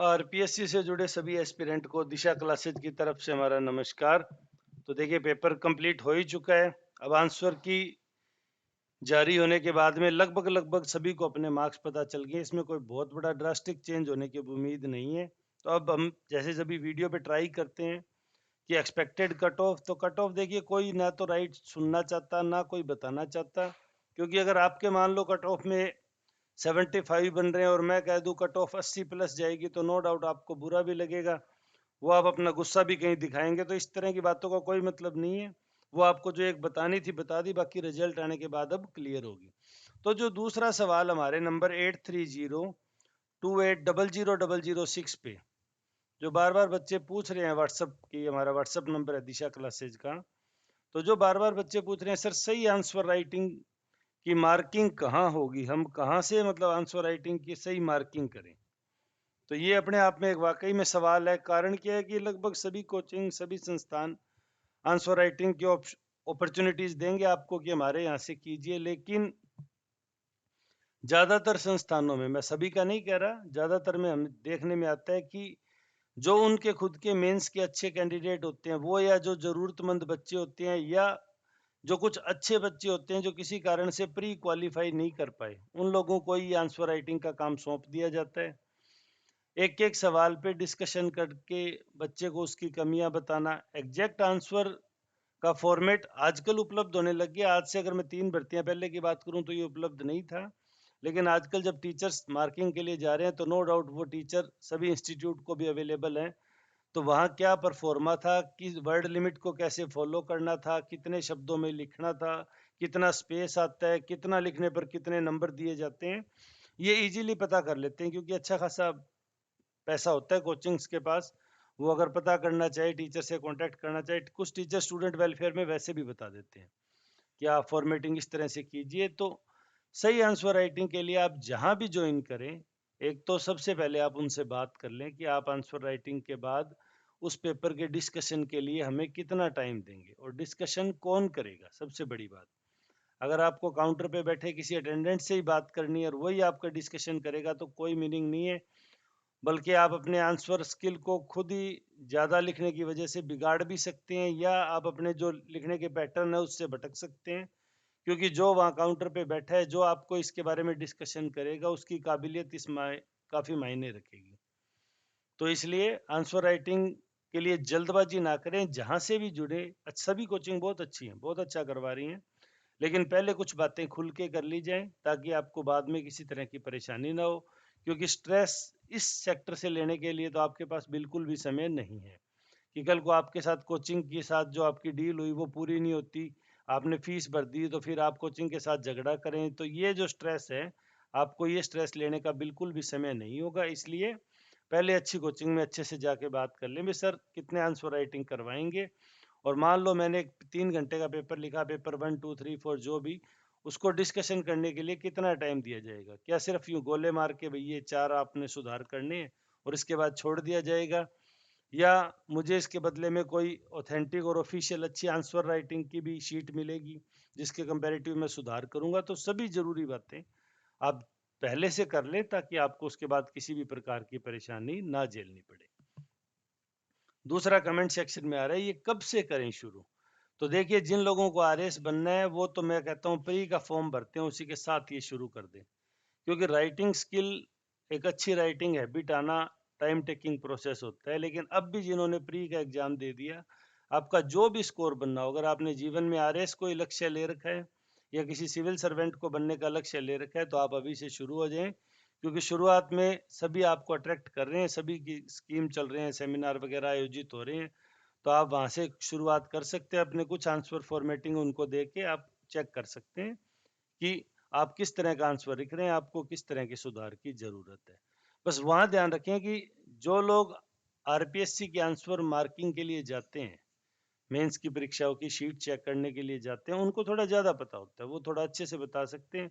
RPSC से जुड़े सभी एस्पिरेंट को दिशा क्लासेज की तरफ से हमारा नमस्कार। तो देखिए, पेपर कंप्लीट हो ही चुका है। अब आंसर की जारी होने के बाद में लगभग सभी को अपने मार्क्स पता चल गए। इसमें कोई बहुत बड़ा ड्रास्टिक चेंज होने की उम्मीद नहीं है। तो अब हम जैसे सभी वीडियो पे ट्राई करते हैं कि एक्सपेक्टेड कट ऑफ, तो कट ऑफ देखिए, कोई ना तो राइट सुनना चाहता ना कोई बताना चाहता। क्योंकि अगर आपके मान लो कट ऑफ में 75 बन रहे हैं और मैं कह दूं कट ऑफ 80 प्लस जाएगी, तो नो डाउट आपको बुरा भी लगेगा। वो आप अपना गुस्सा भी कहीं दिखाएंगे। तो इस तरह की बातों का कोई मतलब नहीं है। वो आपको जो एक बतानी थी बता दी, बाकी रिजल्ट आने के बाद अब क्लियर होगी। तो जो दूसरा सवाल हमारे नंबर 8302800006 पे जो बार बार बच्चे पूछ रहे हैं, व्हाट्सअप की, हमारा व्हाट्सअप नंबर है दिशा क्लासेज का। तो जो बार बार बच्चे पूछ रहे हैं, सर सही आंसर राइटिंग की मार्किंग कहाँ होगी, हम कहाँ से मतलब आंसर राइटिंग की सही मार्किंग करें। तो ये अपने आप में एक वाकई में सवाल है। कारण क्या है कि लगभग सभी कोचिंग, सभी संस्थान आंसर राइटिंग की अपॉर्चुनिटीज देंगे आपको कि हमारे यहाँ से कीजिए। लेकिन ज्यादातर संस्थानों में, मैं सभी का नहीं कह रहा, ज्यादातर में हम देखने में आता है कि जो उनके खुद के मेंस के अच्छे कैंडिडेट होते हैं वो, या जो जरूरतमंद बच्चे होते हैं, या जो कुछ अच्छे बच्चे होते हैं जो किसी कारण से प्री क्वालिफाई नहीं कर पाए, उन लोगों को ही आंसर राइटिंग का काम सौंप दिया जाता है। एक एक सवाल पे डिस्कशन करके बच्चे को उसकी कमियां बताना। एग्जैक्ट आंसर का फॉर्मेट आजकल उपलब्ध होने लग गया। आज से अगर मैं 3 भर्तियां पहले की बात करूं तो ये उपलब्ध नहीं था। लेकिन आजकल जब टीचर्स मार्किंग के लिए जा रहे हैं तो नो डाउट वो टीचर सभी इंस्टीट्यूट को भी अवेलेबल हैं। तो वहाँ क्या परफॉर्मा था, किस वर्ड लिमिट को कैसे फॉलो करना था, कितने शब्दों में लिखना था, कितना स्पेस आता है, कितना लिखने पर कितने नंबर दिए जाते हैं, ये इजीली पता कर लेते हैं। क्योंकि अच्छा खासा पैसा होता है कोचिंग्स के पास। वो अगर पता करना चाहे, टीचर से कांटेक्ट करना चाहे, कुछ टीचर स्टूडेंट वेलफेयर में वैसे भी बता देते हैं कि आप फॉर्मेटिंग इस तरह से कीजिए। तो सही आंसर राइटिंग के लिए आप जहां भी ज्वाइन करें, एक तो सबसे पहले आप उनसे बात कर लें कि आप आंसर राइटिंग के बाद उस पेपर के डिस्कशन के लिए हमें कितना टाइम देंगे, और डिस्कशन कौन करेगा। सबसे बड़ी बात, अगर आपको काउंटर पे बैठे किसी अटेंडेंट से ही बात करनी है और वही आपका डिस्कशन करेगा तो कोई मीनिंग नहीं है। बल्कि आप अपने आंसर स्किल को खुद ही ज़्यादा लिखने की वजह से बिगाड़ भी सकते हैं, या आप अपने जो लिखने के पैटर्न है उससे भटक सकते हैं। क्योंकि जो वहाँ काउंटर पे बैठा है, जो आपको इसके बारे में डिस्कशन करेगा, उसकी काबिलियत काफ़ी मायने रखेगी। तो इसलिए आंसर राइटिंग के लिए जल्दबाजी ना करें। जहाँ से भी जुड़े, सभी कोचिंग बहुत अच्छी हैं, बहुत अच्छा करवा रही हैं, लेकिन पहले कुछ बातें खुल के कर ली जाएं ताकि आपको बाद में किसी तरह की परेशानी ना हो। क्योंकि स्ट्रेस इस सेक्टर से लेने के लिए तो आपके पास बिल्कुल भी समय नहीं है कि कल को आपके साथ कोचिंग के साथ जो आपकी डील हुई वो पूरी नहीं होती, आपने फीस भर दी, तो फिर आप कोचिंग के साथ झगड़ा करें। तो ये जो स्ट्रेस है, आपको ये स्ट्रेस लेने का बिल्कुल भी समय नहीं होगा। इसलिए पहले अच्छी कोचिंग में अच्छे से जाके बात कर लें, भी सर कितने आंसर राइटिंग करवाएंगे। और मान लो मैंने 3 घंटे का पेपर लिखा, पेपर 1 2 3 4 जो भी, उसको डिस्कशन करने के लिए कितना टाइम दिया जाएगा। क्या सिर्फ यूं गोले मार के भाई ये 4 आपने सुधार करने हैं और इसके बाद छोड़ दिया जाएगा, या मुझे इसके बदले में कोई ऑथेंटिक और ऑफिशियल अच्छी आंसर राइटिंग की भी शीट मिलेगी जिसके कंपैरेटिव में सुधार करूंगा। तो सभी जरूरी बातें आप पहले से कर लें ताकि आपको उसके बाद किसी भी प्रकार की परेशानी ना झेलनी पड़े। दूसरा कमेंट सेक्शन में आ रहा है, ये कब से करें शुरू। तो देखिए, जिन लोगों को आरएस बनना है वो तो मैं कहता हूँ प्री का फॉर्म भरते हैं उसी के साथ ये शुरू कर दें। क्योंकि राइटिंग स्किल, एक अच्छी राइटिंग हैबिट आना टाइम टेकिंग प्रोसेस होता है। लेकिन अब भी जिन्होंने प्री का एग्जाम दे दिया, आपका जो भी स्कोर बनना हो, अगर आपने जीवन में आरएस कोई लक्ष्य ले रखा है या किसी सिविल सर्वेंट को बनने का लक्ष्य ले रखा है, तो आप अभी से शुरू हो जाएं। क्योंकि शुरुआत में सभी आपको अट्रैक्ट कर रहे हैं, सभी की स्कीम चल रहे हैं, सेमिनार वगैरह आयोजित हो रहे हैं। तो आप वहाँ से शुरुआत कर सकते हैं। अपने कुछ आंसर फॉर्मेटिंग उनको दे के आप चेक कर सकते हैं कि आप किस तरह का आंसर लिख रहे हैं, आपको किस तरह के सुधार की जरूरत है। बस वहाँ ध्यान रखें कि जो लोग आरपीएससी के आंसर मार्किंग के लिए जाते हैं, मेंस की परीक्षाओं की शीट चेक करने के लिए जाते हैं, उनको थोड़ा ज़्यादा पता होता है। वो थोड़ा अच्छे से बता सकते हैं,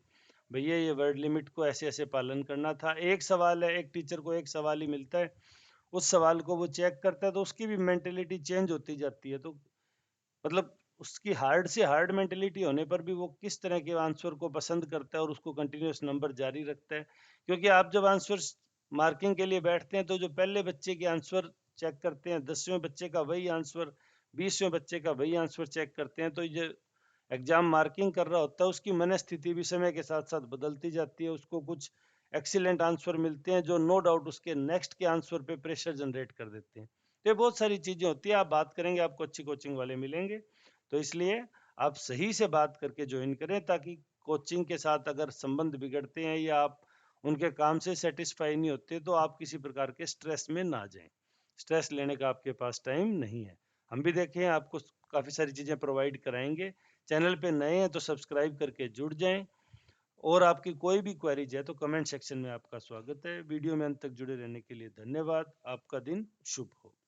भैया ये वर्ड लिमिट को ऐसे ऐसे पालन करना था। एक सवाल है, एक टीचर को एक सवाल ही मिलता है, उस सवाल को वो चेक करता है तो उसकी भी मेंटेलिटी चेंज होती जाती है। तो मतलब उसकी हार्ड से हार्ड मेंटेलिटी होने पर भी वो किस तरह के आंसर को पसंद करता है और उसको कंटिन्यूस नंबर जारी रखता है। क्योंकि आप जब आंसर मार्किंग के लिए बैठते हैं तो जो पहले बच्चे के आंसर चेक करते हैं, 10वें बच्चे का वही आंसर, 20वें बच्चे का वही आंसर चेक करते हैं, तो ये एग्जाम मार्किंग कर रहा होता है, उसकी मनस्थिति भी समय के साथ साथ बदलती जाती है। उसको कुछ एक्सीलेंट आंसर मिलते हैं जो नो डाउट उसके नेक्स्ट के आंसर पे प्रेशर जनरेट कर देते हैं। तो ये बहुत सारी चीजें होती है, आप बात करेंगे आपको अच्छी कोचिंग वाले मिलेंगे। तो इसलिए आप सही से बात करके ज्वाइन करें, ताकि कोचिंग के साथ अगर संबंध बिगड़ते हैं या आप उनके काम से सेटिस्फाई नहीं होते तो आप किसी प्रकार के स्ट्रेस में ना जाएं। स्ट्रेस लेने का आपके पास टाइम नहीं है। हम भी देखें आपको काफ़ी सारी चीज़ें प्रोवाइड कराएंगे। चैनल पे नए हैं तो सब्सक्राइब करके जुड़ जाएं, और आपकी कोई भी क्वेरीज है तो कमेंट सेक्शन में आपका स्वागत है। वीडियो में अंत तक जुड़े रहने के लिए धन्यवाद। आपका दिन शुभ हो।